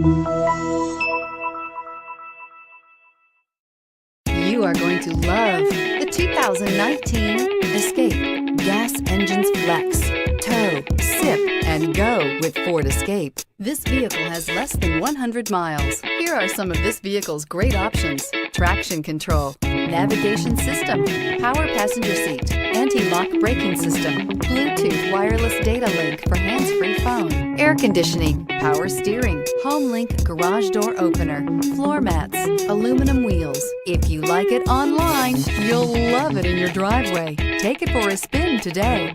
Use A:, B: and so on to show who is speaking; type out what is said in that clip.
A: You are going to love the 2019 Escape. Gas engines flex, tow, sip, and go with Ford Escape. This vehicle has less than 100 miles. Here are some of this vehicle's great options: traction control, navigation system, power passenger seat, anti-lock braking system, Bluetooth wireless data link for hands-free phone, air conditioning, power steering, home link garage door opener, floor mats, aluminum wheels. If you like it online, you'll love it in your driveway. Take it for a spin today.